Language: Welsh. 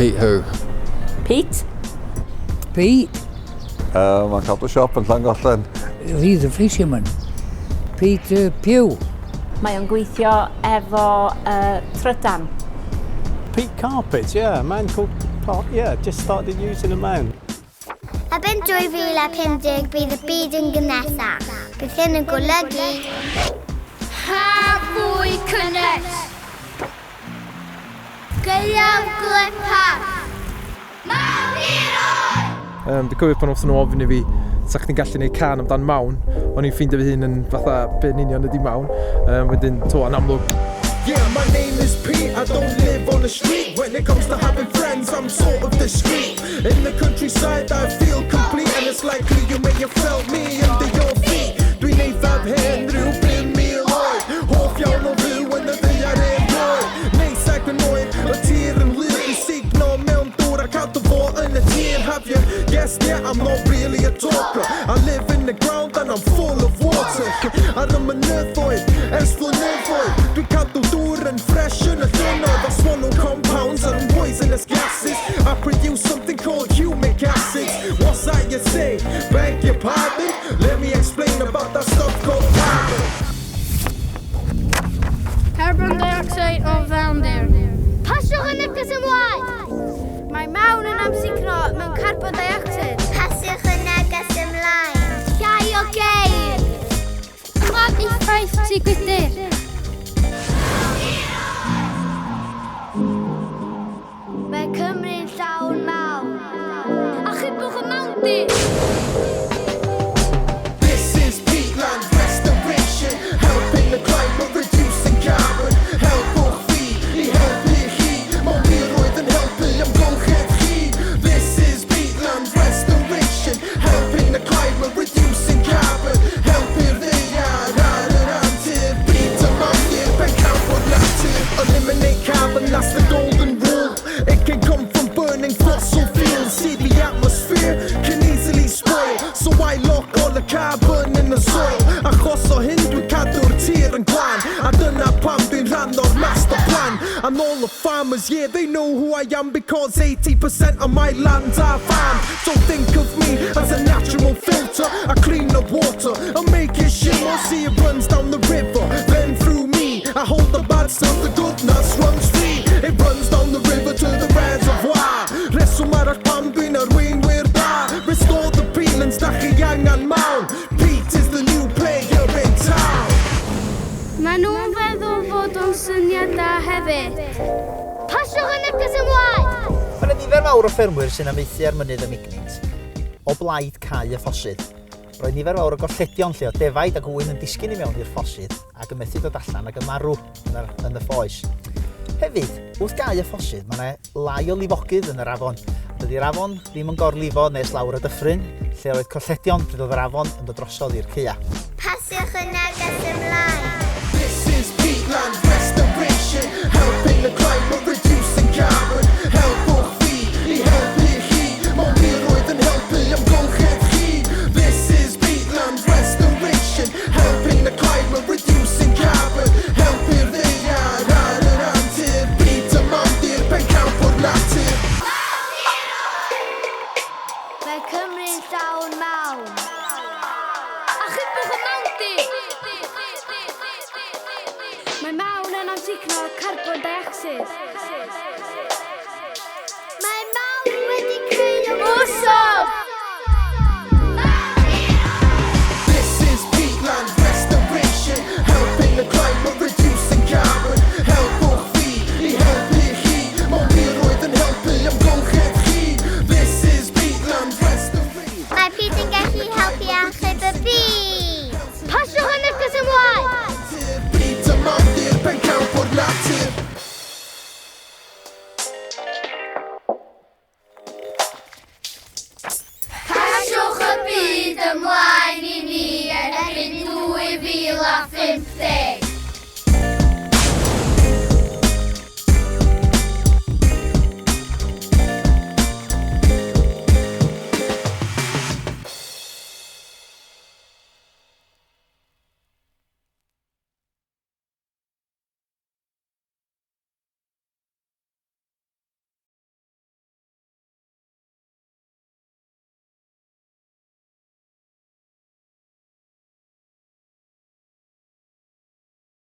Pete who? Pete? Pete? Mae'n cadw siop yn Llangollen. He's a fisherman. Pete Pugh. Mae o'n gweithio efo trydan. Pete Carpets, yeah, man called Parc, yeah, just started using a man. Erbyn 2050 bydd y byd yn gynesach. Bydd hyn yn golygu ha fwy cynnes. Gyda'r Parc. Mawndiroedd! Dwi'n cofio pan oedd nhw ofyn I fi sa chdi'n gallu gwneud can amdan mawn. O'n i'n ffeindio fy hun yn fatha be'n union ydi mawn. Wedyn to yn amlwg. Yeah, my name is Pete, I don't live on the street. When it comes to having friends, I'm sort of discreet. In the countryside, I feel complete. And it's likely you may have felt me under your feet. Dwi'n eithaf hen rhywbryd mil oed. Hoff iawn o fyw yn y ddaear erioed. Neis ag yn oed, y tir yn hwyr I signo mewn dŵr a cadw fo yn y tir. Have you guessed yet? I'm not really a talker. I live in the ground and I'm full of water. Ar y mynyddoedd, ers flynyddoedd. Dwi'n cadw dŵr yn fresh yn y llynnoedd. I swallow compounds and poisonous gases. I produce something called humic acid. What's that you say? Beg your pardon? Let me explain about that stuff called carbon. Carbon dioxide o fewndir. Pasiwch yn neges ymlaen! Mae mawn yn amsugno mewn carbon dioxide. Pasiwch yn neges ymlaen. Llai o geir. Mod effaith ti gwydyr. Mae Cymru'n llawn mawn. A chybwch y mawndir. This is peatland restoration, helping the climate, reducing carbon. Helpwch fi I helpu chi, mawndiroedd yn helpu ymgolchedd chi. This is peatland restoration, helping the climate, reducing carbon. Helpu'r ddaear ar yr antur, byd y mawndir, pencawr natur. Eliminate carbon, that's the golden rule. It can come from burning fossil fuels. See the atmosphere can easily spoil. So I lock all the carbon in the soil. Achos o hyn dwi'n cadw'r tir yn glan. A dyna pam dwi'n rhan o'r master plan. And all the farmers, yeah, they know who I am. Because 80% of my lands are farm. So think of me as a natural filter. I clean the water and make it shimmer. See it runs down the river, then through me. I hold the bad stuff, the goodness runs free. It runs down the river to the reservoir. Reswm arall pam dwi'n arweinwyr da. Restore the peatlands, da chi angan mawn. Pete is the new player in town. Mae nhw'n feddwl fod o'n syniad da hefyd. Pasiwch yn neges ymlaen! Mae nifer mawr o ffermwyr sy'n amaethu ar mynydd y Mignit, o blaid cae y ffosydd. Roedd nifer mawr o golledion lle o defaid ac wyn yn disgyn I mewn i'r ffosydd ac yn methu dod allan ac yn marw yn y ffoes. Hefyd, wrth gae y ffosydd, mae yna lai o lifogydd yn yr afon. Dydy'r afon ddim yn gorlifo nes lawr y dyffryn, lle roedd colledion pryd oedd yr afon yn dod drosodd i'r caea. Pasiwch yn neges ymlaen! This is peatland restoration, helping the climate, reducing carbon. Helpwch fi I helpu chi, mawndiroedd yn helpu ymgolchedd chi. This is peatland restoration, helping the climate, reducing carbon. Helpu'r ddaear ar yr antur, byd y mawndir, pencawr natur. Mae Cymru'n llawn mawn. A chybwch y mawndir. Mae mawn yn amsugno carbon dioxide. Mae mawn wedi creu ymwysod. This is peatland restoration, helping the climate, reducing carbon. Helpwch fi I helpu chi, mawndiroedd yn helpu ymgolchedd chi. This is peatland restoration. Mae Pete yn gallu helpu achub y byd. Pasiwch yn neges ymlaen! Byd y mawndir, pencawr natur.